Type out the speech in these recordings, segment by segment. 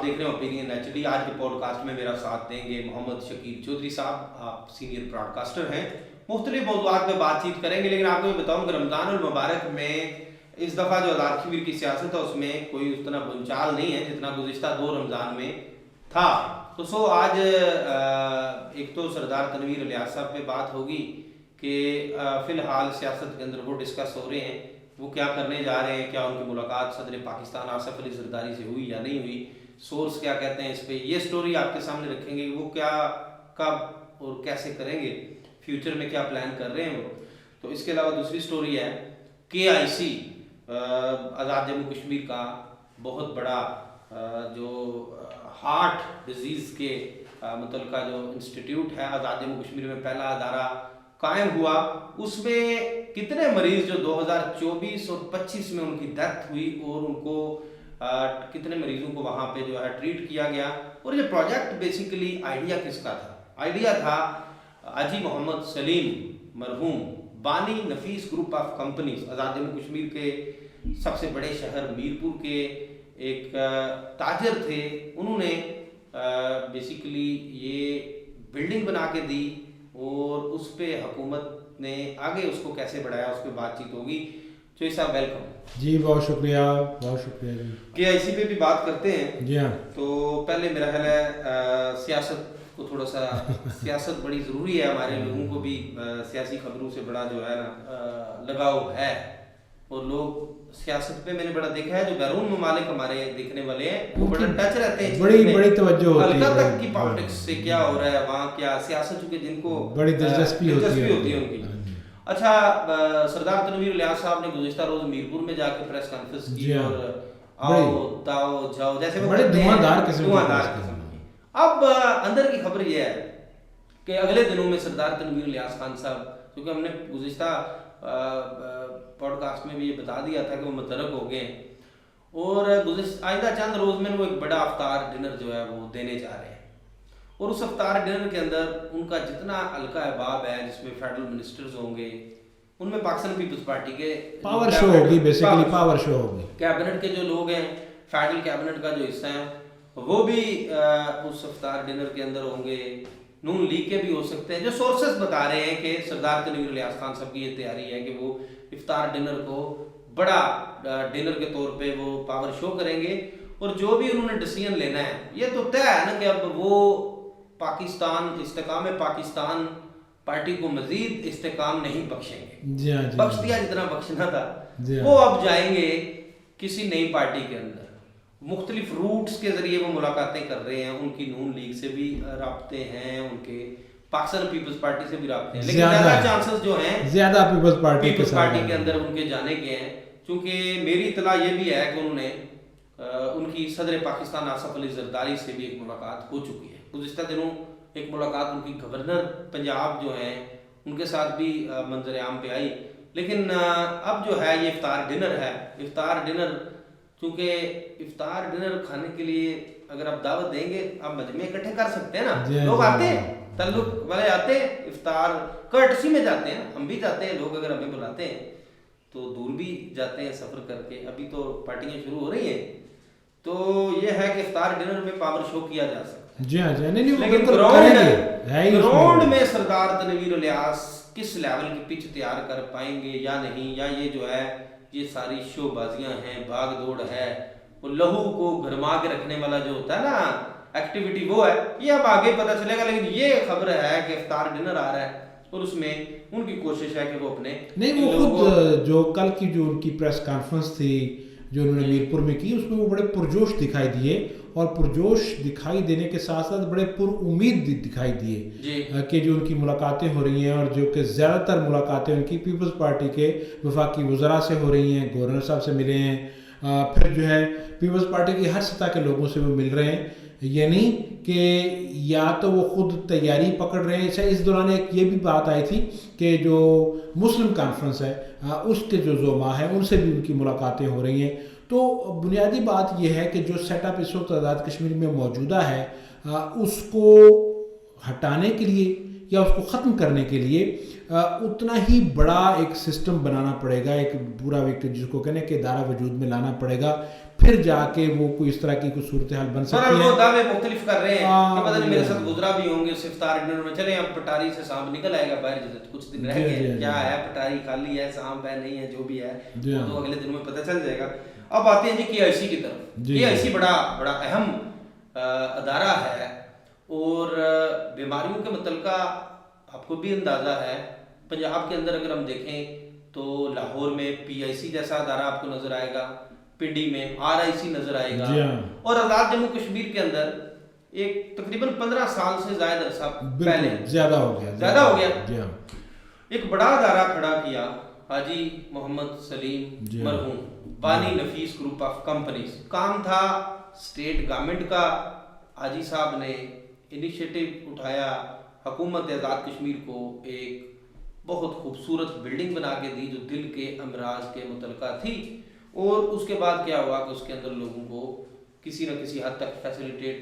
آپ دیکھ رہے ہیں اوپینین نیچرلی. آج کے پوڈ کاسٹ میں میرا ساتھ دیں گے محمد شکیل چودھری صاحب. آپ سینئر براڈ کاسٹر ہیں. مختلف موضوعات پہ بات چیت کریں گے, لیکن آپ کو میں بتاؤں کہ رمضان المبارک میں اس دفعہ جو آزاد کشمیر کی سیاست ہے اس میں کوئی اس طرح بنچال نہیں ہے جتنا گزشتہ 2 رمضان میں تھا. تو آج ایک تو سردار تنویر الیاس صاحب پہ بات ہوگی کہ فی الحال سیاست کے اندر وہ ڈسکس ہو رہے ہیں, وہ کیا کرنے جا رہے ہیں, کیا ان کی ملاقات صدر پاکستان آصف علی زرداری سے ہوئی یا نہیں ہوئی, سورس کیا کہتے ہیں اس پہ, یہ سٹوری آپ کے سامنے رکھیں گے. وہ کیا کب اور کیسے کریں گے, فیوچر میں کیا پلان کر رہے ہیں وہ. تو اس کے علاوہ دوسری سٹوری ہے KIC آزاد جموں کشمیر کا بہت بڑا جو ہارٹ ڈیزیز کے متعلقہ جو انسٹیٹیوٹ ہے آزاد جموں کشمیر میں پہلا ادارہ قائم ہوا, اس میں کتنے مریض جو 2024 اور 25 میں ان کی ڈیتھ ہوئی اور ان کو کتنے مریضوں کو وہاں پہ جو ہے ٹریٹ کیا گیا. اور یہ پروجیکٹ بیسیکلی آئیڈیا کس کا تھا؟ آئیڈیا تھا حاجی محمد سلیم مرحوم بانی نفیس گروپ آف کمپنیز, آزاد جموں کشمیر کے سب سے بڑے شہر میرپور کے ایک تاجر تھے. انہوں نے بیسیکلی یہ بلڈنگ بنا کے دی اور اس پہ حکومت نے آگے اس کو کیسے بڑھایا اس پہ بات چیت ہوگی. چوئی صاحب ویلکم. جی بہت شکریہ, بہت شکریہ. جی KIC پہ بھی بات کرتے ہیں. جی ہاں. تو پہلے میرا خیال ہے سیاست کو تھوڑا سا سیاست بڑی ضروری ہے, ہمارے لوگوں کو بھی سیاسی خبروں سے بڑا جو ہے نا لگاؤ ہے, اور لوگ سیاست پہ میں نے بڑا دیکھا ہے جو بیرون ممالک ہمارے دیکھنے والے ہیں وہ بڑا ٹچ رہتے ہیں, بڑی توجہ ہوتی ہے حلقہ تک کی پالیٹکس سے کیا ہو رہا ہے وہاں, کیا سیاست چونکہ جن کو بڑی دلچسپی ہوتی ہے ان کی. اچھا, سردار تنویر الیاس صاحب نے گزشتہ روز میرپور میں جا کے پریس کانفرنس کی اور آؤ تاؤ جاؤ جیسے بڑے دھواں قسم کی. اب اندر کی خبر یہ ہے کہ اگلے دنوں میں سردار تنویر الیاس خان صاحب, کیونکہ ہم نے گزشتہ پوڈ کاسٹ میں بھی یہ بتا دیا تھا کہ وہ مترک ہو گئے ہیں, اور آئندہ چند روز میں وہ ایک بڑا افطار ڈنر جو ہے وہ دینے جا رہے ہیں. اور اس افطار ڈنر کے اندر ان کا جتنا حلقہ احباب ہے جس میں فیڈرل منسٹرز ہوں گے, ان میں پاکستان پیپلز پارٹی کے پاور شو ہوگی, بیسیکلی پاور شو ہوگی. کیبنٹ کے جو لوگ ہیں, فیڈرل کیبنٹ کا جو حصہ ہیں وہ بھی اس افطار ڈنر کے اندر ہوں گے. نون لیگ کے بھی ہو سکتے ہیں. جو سورسز بتا رہے ہیں کہ سردار تنویر الیاس خان صاحب کی یہ تیاری ہے کہ وہ افطار ڈنر کو بڑا ڈنر کے طور پہ وہ پاور شو کریں گے, اور جو بھی انہوں نے ڈیسیژن لینا ہے یہ تو طے ہے نا کہ اب وہ پاکستان استحکام پاکستان پارٹی کو مزید استحکام نہیں بخشیں گے. بخش دیا جتنا بخشنا تھا, وہ اب جائیں گے کسی نئی پارٹی کے اندر. مختلف روٹس کے ذریعے وہ ملاقاتیں کر رہے ہیں, ان کی نون لیگ سے بھی رابطے ہیں, ان کے پاکستان پیپلز پارٹی سے بھی رابطے ہیں, لیکن زیادہ چانسز جو ہیں زیادہ پیپلز پارٹی کے اندر ان کے جانے کے ہیں. چونکہ میری اطلاع یہ بھی ہے کہ انہوں نے ان کی صدر پاکستان آصف علی زرداری سے بھی ایک ملاقات ہو چکی ہے. گزشتہ دنوں ایک ملاقات ان کی گورنر پنجاب جو ہیں ان کے ساتھ بھی منظر عام پہ آئی. لیکن اب جو ہے یہ افطار ڈنر ہے. افطار ڈنر کیونکہ افطار ڈنر کھانے کے لیے اگر آپ دعوت دیں گے آپ مجمع اکٹھے کر سکتے ہیں نا, لوگ آتے ہیں, تعلق والے آتے ہیں, افطار کرٹسی میں جاتے ہیں, ہم بھی جاتے ہیں, لوگ اگر ہمیں بلاتے ہیں تو دور بھی جاتے ہیں سفر کر کے. ابھی تو پارٹیاں شروع ہو رہی ہیں, تو یہ ہے کہ افطار ڈنر میں پاور شو کیا جا سکتا ہے. جی ہاں, لیکن گراؤنڈ میں سردار تنویر الیاس کس لیول کی پچ تیار کر پائیں گے یا نہیں, یا یہ جو ہے یہ ساری شو بازیاں ہیں, بھاگ دوڑ ہے, وہ لہو کو گرما کے رکھنے والا جو ہوتا ہے نا ایکٹیویٹی وہ ہے, یہ اب آگے پتہ چلے گا. لیکن یہ خبر ہے کہ افطار ڈنر آ رہا ہے اور اس میں ان کی کوشش ہے کہ وہ اپنے نہیں, وہ خود جو کل کی جو ان کی پریس کانفرنس تھی جو انہوں نے میرپور میں کی, اس میں وہ بڑے پرجوش دکھائی دیے, اور پرجوش دکھائی دینے کے ساتھ ساتھ بڑے پر امید دکھائی دیے کہ جو ان کی ملاقاتیں ہو رہی ہیں, اور جو کہ زیادہ تر ملاقاتیں ان کی پیپلز پارٹی کے وفاقی وزراء سے ہو رہی ہیں, گورنر صاحب سے ملے ہیں, پھر جو ہے پیپلز پارٹی کی ہر سطح کے لوگوں سے وہ مل رہے ہیں. یعنی کہ یا تو وہ خود تیاری پکڑ رہے ہیں. اس دوران ایک یہ بھی بات آئی تھی کہ جو مسلم کانفرنس ہے اس کے جو زعماء ہیں ان سے بھی ان کی ملاقاتیں ہو رہی ہیں. تو بنیادی بات یہ ہے کہ جو سیٹ اپ اس وقت آزاد کشمیر میں موجودہ ہے اس کو ہٹانے کے لیے یا اس کو ختم کرنے کے لیے اتنا ہی بڑا ایک سسٹم بنانا پڑے گا, ایک پورا جس کو کہنے کہ ادارہ وجود میں لانا پڑے گا. پھر جا کے وہ کوئی اس طرح کی کوئی صورتحال بن سکتی ہے. وہ دعوے مختلف کر رہے ہیں کہ پتہ نہیں میرے ساتھ گزرا بھی ہوں گے اس افطار ڈنر میں. چلیں اب پٹاری سے سانپ نکل آئے گا باہر, کچھ دن رہ گئے, کیا ہے پٹاری خالی ہے, سانپ ہے نہیں ہے, جو بھی ہے تو اگلے دن میں پتہ چل جائے گا. اب آتے ہیں جی KIC کی طرف. KIC بڑا اہم ادارہ ہے اور بیماریوں کے متعلقہ آپ کو بھی اندازہ ہے. پنجاب کے اندر اگر ہم دیکھیں تو لاہور میں PIC جیسا ادارہ آپ کو نظر آئے گا, پنڈی میں RIC نظر آئے گا, اور آزاد جموں کشمیر کے اندر ایک تقریباً 15 سال سے زائد عرصہ پہلے زیادہ ہو گیا ایک بڑا ادارہ کھڑا کیا حاجی محمد سلیم مرحوم, بانی نفیس گروپ آف کمپنیز. کام تھا اسٹیٹ گورنمنٹ کا. حاجی صاحب نے انیشیٹو اٹھایا, حکومت آزاد کشمیر کو ایک بہت خوبصورت بلڈنگ بنا کے دی جو دل کے امراض کے متعلقہ تھی, اور اس کے بعد کیا ہوا کہ اس کے اندر لوگوں کو کسی نہ کسی حد تک فیسیلیٹیٹ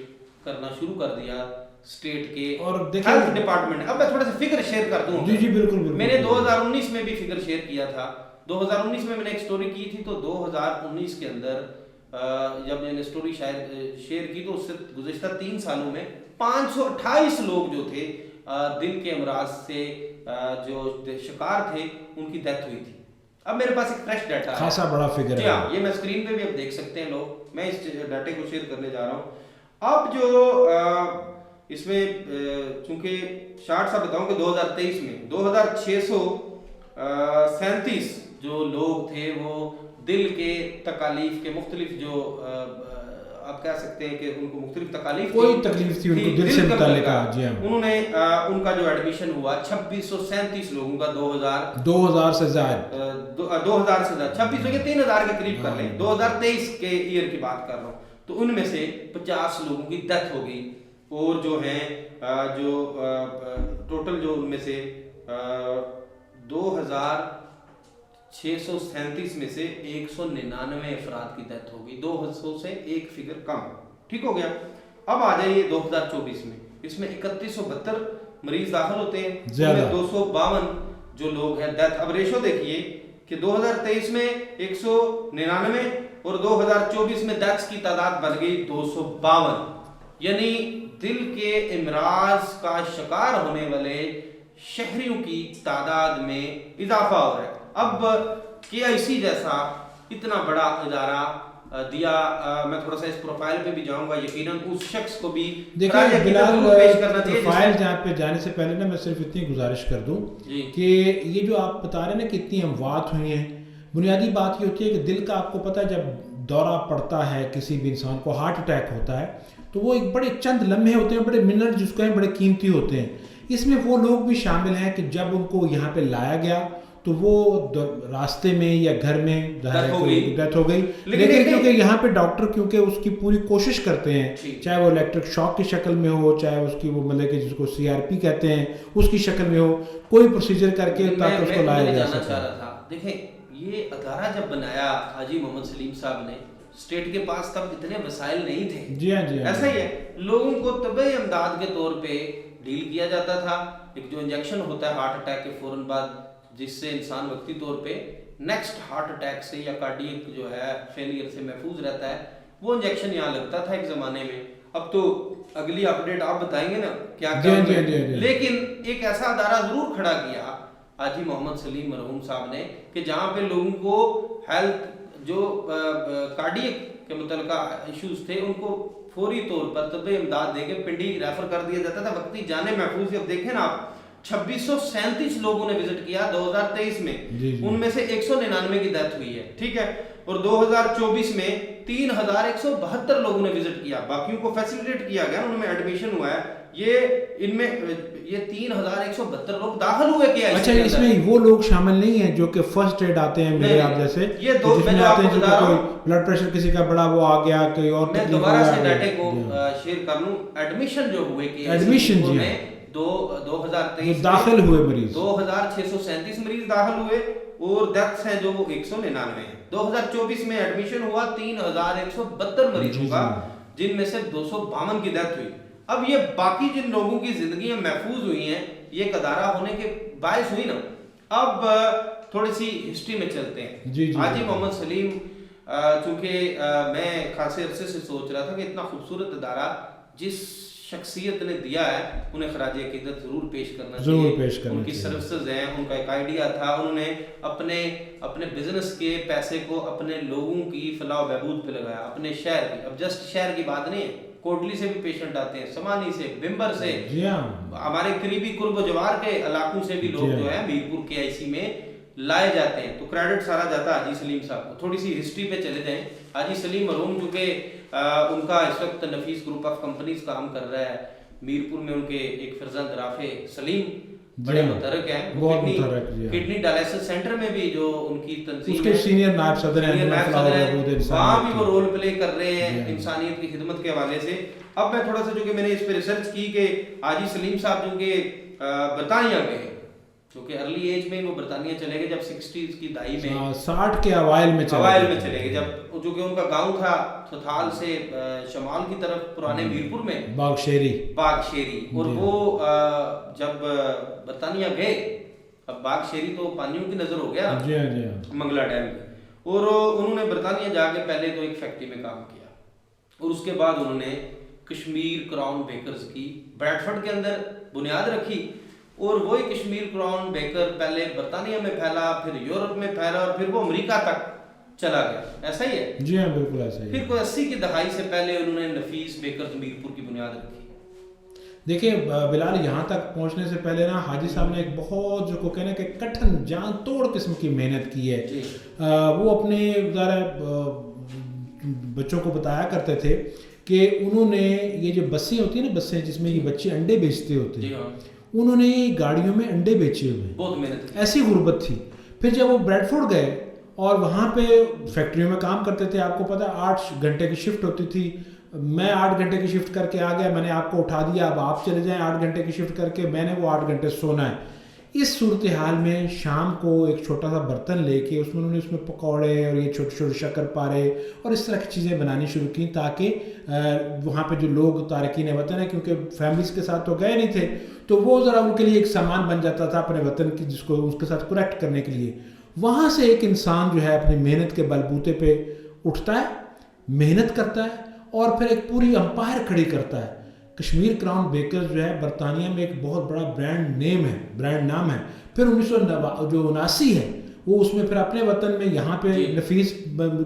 کرنا شروع کر دیا اسٹیٹ کے ہیلتھ ڈپارٹمنٹ. اب میں تھوڑا سا فگر شیئر کر دوں. جی بالکل. میں نے 2019 میں بھی فگر شیئر کیا تھا. 2019 میں نے ایک سٹوری کی تھی, تو 2019 کے اندر جب میں نے سٹوری شیئر کی تو اس سے گزشتہ 3 سالوں میں 528 لوگ جو تھے دل کے امراض سے جو شکار تھے ان کی ڈیتھ ہوئی تھی. اب میرے پاس ایک فریش ڈیٹا ہے, خاصا بڑا فگر ہے. یہ میں اسکرین پہ بھی اب دیکھ سکتے ہیں لوگ, میں اس ڈیٹے کو شیئر کرنے جا رہا ہوں. اب جو اس میں چونکہ شارٹ سا بتاؤں کہ 2023 میں 2637 جو لوگ تھے وہ دل کے تکالیف کے مختلف جو آپ کہہ سکتے ہیں کہ ان کو مختلف تکالیف تھی ان کو دل سے متعلق. انہوں نے ان کا جو ایڈمیشن ہوا 2637 لوگوں کا 2000 سے زائد 2600 کے 3000 کے قریب کر لیں. 2023 کے ایئر کی بات کر رہا ہوں. تو ان میں سے 50 لوگوں کی ڈیتھ ہو گئی, اور جو ہیں جو ٹوٹل جو ان میں سے 2637 میں سے 199 افراد کی ڈیتھ ہو گئی. 200 سے ایک فگر کم, ٹھیک ہو گیا. اب آ جائیے 2024 میں, اس میں 3172 مریض داخل ہوتے ہیں, 252 جو لوگ ہیں ڈیتھ. اب ریشو دیکھیے کہ 2023 میں 199 اور 2024 میں ڈیتھس کی تعداد بڑھ گئی 252, یعنی دل کے امراض کا شکار ہونے والے شہریوں کی تعداد میں اضافہ ہو رہا ہے. اب KIC جیسا اتنا بڑا ادارہ دیا, میں تھوڑا سا اس پروفائل پہ بھی جاؤں گا, یقیناً اس شخص کو بھی دیکھیں بلال پروفائل جہاں پہ جانے سے پہلے نا میں صرف اتنی گزارش کر دوں کہ یہ جو آپ بتا رہے ہیں نا کہ اتنی اموات ہوئی ہیں, بنیادی بات یہ ہوتی ہے کہ دل کا آپ کو پتہ ہے جب دورہ پڑتا ہے کسی بھی انسان کو, ہارٹ اٹیک ہوتا ہے, تو وہ ایک بڑے چند لمحے ہوتے ہیں, بڑے منٹ جس کو ہیں بڑے قیمتی ہوتے ہیں. اس میں وہ لوگ بھی شامل ہیں کہ جب ان کو یہاں پہ لایا گیا تو وہ راستے میں یا گھر میں ڈیتھ ہو گئی, لیکن کیونکہ یہاں پہ ڈاکٹر کیونکہ اس کی پوری کوشش کرتے ہیں, چاہے وہ الیکٹرک شاک کی شکل میں ہو, چاہے اس کی وہ مطلب کہ جس کو CRP کہتے ہیں اس کی شکل میں ہو, کوئی پروسیجر کر کے تاکہ اس کو لایا جا سکے. دیکھیں یہ ادارہ جب بنایا حاجی محمد سلیم صاحب نے, اسٹیٹ کے پاس تب اتنے وسائل نہیں تھے. جی ہاں ایسا ہی ہے, لوگوں کو طبی امداد کے طور پہ ڈیل کیا جاتا تھا. ایک جو انجیکشن ہوتا ہے ہارٹ اٹیک کے فوراً بعد, جس سے انسان وقتی طور پہ نیکسٹ ہارٹ اٹیک سے یا کارڈیک جو ہے فیلئر سے محفوظ رہتا ہے, وہ انجیکشن یہاں لگتا تھا ایک زمانے میں. اب تو اگلی اپڈیٹ آپ بتائیں گے نا کیا کیا. لیکن ایک ایسا ادارہ ضرور کھڑا کیا حاجی محمد سلیم مرحوم صاحب نے کہ جہاں پہ لوگوں کو ہیلتھ جو کارڈیک کے متعلقہ ایشوز تھے ان کو فوری طور پر طبی امداد دے کے پنڈی ریفر کر دیا جاتا تھا, وقتی جانے محفوظ. اب دیکھیں نا آپ 2637 لوگوں نے وزٹ کیا 2023 میں, ان میں سے 199 کی ڈیتھ ہوئی ہے, ٹھیک ہے, اور 2024 میں 3172 لوگوں نے وزٹ کیا, باقیوں کو فیسیلیٹیٹ کیا گیا, ان میں ایڈمیشن ہوا ہے. ان میں یہ 3172 لوگ داخل ہوئے کیا. اچھا, اس میں وہ لوگ شامل نہیں ہیں جو کہ فرسٹ ایڈ آتے ہیں میرے آپ جیسے, یہ دو میں آپ کو بتا رہا ہوں, بلڈ پریشر کسی کا بڑا وہ آ گیا, کوئی اور میں دوبارہ سے ڈیٹے کو شیئر کر لوں. ایڈمیشن جو ہوئے کہ ایڈمیشن جی 2023 داخل ہوئے مریض 2637 مریض داخل ہوئے, اور ڈیتھس ہیں جو وہ 199 ہیں. 2024 میں ایڈمیشن ہوا 3172 مریضوں کا, جن میں سے 252 کی ڈیتھ ہوئی. اب یہ باقی جن لوگوں کی زندگیاں محفوظ ہوئی ہیں یہ ایک ادارہ ہونے کے باعث ہوئی نا. اب تھوڑی سی ہسٹری میں چلتے ہیں. حاجی محمد سلیم چونکہ میں خاصے عرصے سے سوچ رہا تھا کہ اتنا خوبصورت ادارہ جس شخصیت نے دیا ہے انہیں خراج عقیدت ضرور پیش کرنا چاہیے. ان کی سروسز ہیں, ان کا ایک آئیڈیا تھا, انہوں نے اپنے بزنس کے پیسے کو اپنے لوگوں کی فلاح و بہبود پہ لگایا, اپنے شہر کی. اب جسٹ شہر کی بات نہیں ہے, کوٹلی سے بھی پیشنٹ آتے ہیں, سمانی سے, بمبر سے, ہمارے قریبی قرب و جوار کے علاقوں سے بھی لوگ جو ہے میرپور کے آئی سی میں لائے جاتے ہیں. تو کریڈٹ سارا جاتا ہے حاجی سلیم صاحب کو. تھوڑی سی ہسٹری پہ چلے جائیں. حاجی سلیم مرحوم چونکہ ان کا اس وقت نفیس گروپ آف کمپنیز کام کر رہا ہے میرپور میں. ان کے ایک فرزند رافع سلیم بڑے متحرک ہیں, کڈنی ڈائلسس سینٹر میں بھی جو ان کی تنظیم اس کے سینئر نائب صدر ہیں, وہاں بھی وہ رول پلے کر رہے ہیں انسانیت کی خدمت کے حوالے سے. اب میں تھوڑا سا جو کہ میں نے اس پہ ریسرچ کی کہ حاجی سلیم صاحب جو کہ برطانیہ گئے, کیونکہ ارلی ایج میں وہ برطانیہ چلے گئے جب 60s کی دہائی میں, 60 کے اوائل میں چلے گئے, جب جو کہ ان کا گاؤں تھا تھوتھال سے شمال کی طرف پرانے میرپور میں باغ شیری. اور وہ جب برطانیہ گئے, اب باغ شیری تو پانیوں کی نظر ہو گیا منگلا ڈیم میں, اور انہوں نے برطانیہ جا کے پہلے تو ایک فیکٹری میں کام کیا, اور اس کے بعد انہوں نے کشمیر کراؤن بیکرز کی بریڈفرڈ کے اندر بنیاد رکھی. اور وہی کشمیر کراؤن بیکر پہلے برطانیہ میں پھیلا, پھر یورپ میں پھیلا, اور پھر وہ امریکہ تک چلا گیا. ایسا ہی ہے؟ جی ہاں بالکل ایسا ہی. پھر کوئی 80 کی دہائی سے پہلے انہوں نے نفیس بیکرز میرپور کی بنیاد رکھی. دیکھیں بلال, یہاں تک پہنچنے سے پہلے نا حاجی صاحب نے ایک بہت جو کو کہنا کہ کٹھن جان توڑ قسم کی محنت کی ہے. وہ اپنے بچوں کو بتایا کرتے تھے کہ انہوں نے یہ جو بسیں ہوتی ہیں نا, بسیں جس میں یہ بچے انڈے بیچتے ہوتے ہیں, انہوں نے گاڑیوں میں انڈے بیچے ہوئے, بہت محنت, ایسی غربت تھی. پھر جب وہ بریڈفورڈ گئے اور وہاں پہ فیکٹریوں میں کام کرتے تھے, آپ کو پتہ 8 گھنٹے کی شفٹ ہوتی تھی. میں 8 گھنٹے کی شفٹ کر کے آ گیا, میں نے آپ کو اٹھا دیا, اب آپ چلے جائیں 8 گھنٹے کی شفٹ کر کے, میں نے وہ 8 گھنٹے سونا ہے. اس صورتحال میں شام کو ایک چھوٹا سا برتن لے کے اس میں انہوں نے اس میں پکوڑے اور یہ چھوٹے چھوٹے شکر پارے اور اس طرح کی چیزیں بنانی شروع کی, تاکہ وہاں پہ جو لوگ تارکین وطن ہیں, کیونکہ فیملیز کے ساتھ تو گئے نہیں تھے, تو وہ ذرا ان کے لیے ایک سامان بن جاتا تھا اپنے وطن کی, جس کو اس کے ساتھ کنیکٹ کرنے کے لیے. وہاں سے ایک انسان جو ہے اپنی محنت کے بلبوتے پہ اٹھتا ہے, محنت کرتا ہے, اور پھر ایک پوری امپائر کھڑی کرتا ہے. کشمیر کراؤن بیکرز جو ہے برطانیہ میں ایک بہت بڑا برانڈ نام ہے. پھر 1979 ہے وہ, اس میں پھر اپنے وطن میں یہاں پہ نفیس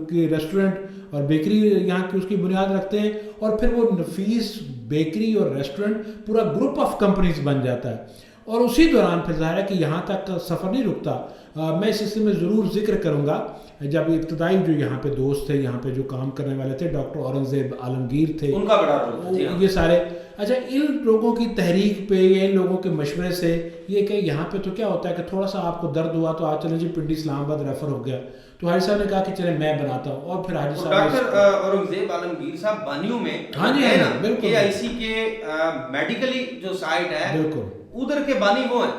کی ریسٹورنٹ اور بیکری یہاں کی اس کی بنیاد رکھتے ہیں, اور پھر وہ نفیس بیکری اور ریسٹورنٹ پورا گروپ آف کمپنیز بن جاتا ہے. اور اسی دوران پھر ظاہر ہے کہ یہاں تک سفر نہیں رکتا. میں اس سلسلے میں ضرور ذکر کروں گا, جب ابتدائی جو یہاں پہ دوست تھے, یہاں پہ جو کام کرنے والے تھے, ڈاکٹر اورنگزیب عالمگیر تھے, ان کا بڑا رول, یہ سارے. اچھا, ان لوگوں کی تحریک پہ یا ان لوگوں کے مشورے سے یہ کہ یہاں پہ تو کیا ہوتا ہے کہ تھوڑا سا آپ کو درد ہوا تو آپ چلیں جی پنڈی اسلام آباد ریفر ہو گیا, تو حاجی صاحب نے کہا کہ چلیں میں بناتا ہوں. اور پھر حاجی صاحب ڈاکٹر اورنگزیب عالمگیر صاحب بانیوں میں کے آئی سی کے میڈیکلی جو سائٹ ہے بالکل ادھر کے بانی وہ ہیں,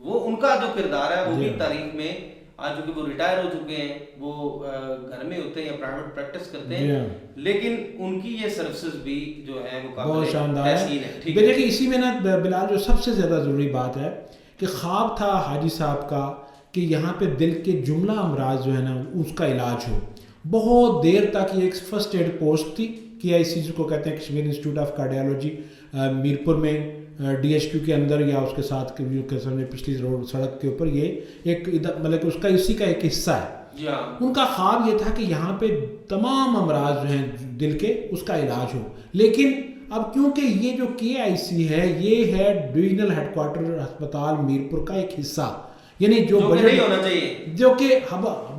وہ ان کا جو کردار ہے وہ بھی تاریخ میں آج جو کہ وہ ریٹائر ہو چکے ہیں, وہ گھر میں ہوتے ہیں یا پرائیویٹ پریکٹس کرتے ہیں, لیکن ان کی یہ سروسز بھی جو ہے وہ بہت شاندار ہے. لیکن اسی میں نا بلال جو سب سے زیادہ ضروری بات ہے کہ خواب تھا حاجی صاحب کا کہ یہاں پہ دل کے جملہ امراض جو ہے نا اس کا علاج ہو. بہت دیر تک یہ ایک فرسٹ ایڈ پوسٹ تھی کے آئی سی کو کہتے ہیں Kashmir institute of cardiology, Mirpur میں ڈی ایچ کیو کے اندر یا اس کے ساتھ پچھلی روڈ سڑک کے اوپر, یہ ایک مطلب کہ اس کا اسی کا ایک حصہ ہے. ان کا خواب یہ تھا کہ یہاں پہ تمام امراض جو ہیں دل کے اس کا علاج ہو. لیکن اب کیونکہ یہ جو کے آئی سی ہے یہ ہے ڈویژنل ہیڈ کوارٹر ہسپتال میرپور کا ایک حصہ, یعنی جو نہیں ہونا چاہیے, جو کہ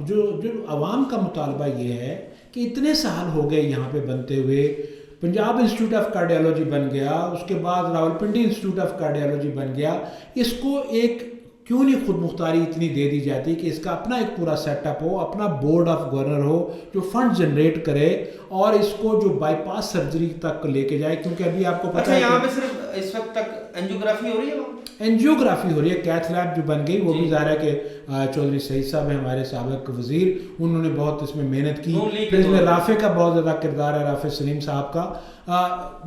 جو عوام کا مطالبہ یہ ہے کہ اتنے سال ہو گئے یہاں پہ بنتے ہوئے, پنجاب انسٹیٹیوٹ آف کارڈیالوجی بن گیا, اس کے بعد راولپنڈی انسٹیٹیوٹ آف کارڈیالوجی بن گیا, اس کو ایک کیوں نہیں خود مختاری اتنی دے دی جاتی کہ اس کا اپنا ایک پورا سیٹ اپ ہو, اپنا بورڈ آف گورنر ہو جو فنڈ جنریٹ کرے اور اس کو جو بائی پاس سرجری تک لے کے جائے. کیونکہ ابھی آپ کو پتہ ہے یہاں پہ صرف اس وقت تک انجیوگرافی ہو رہی ہے, انجیوگرافی ہو رہی ہے. کیتھ لیب جو بن گئی وہ بھی ظاہر ہے کہ چودھری سعید صاحب ہیں ہمارے سابق وزیر, انہوں نے بہت اس میں محنت کی. پھر اس میں رافع کا بہت زیادہ کردار ہے, رافع سلیم صاحب کا,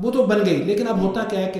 وہ تو بن گئی. لیکن اب ہوتا کیا ہے کہ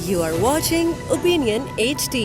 You are watching Opinion HD.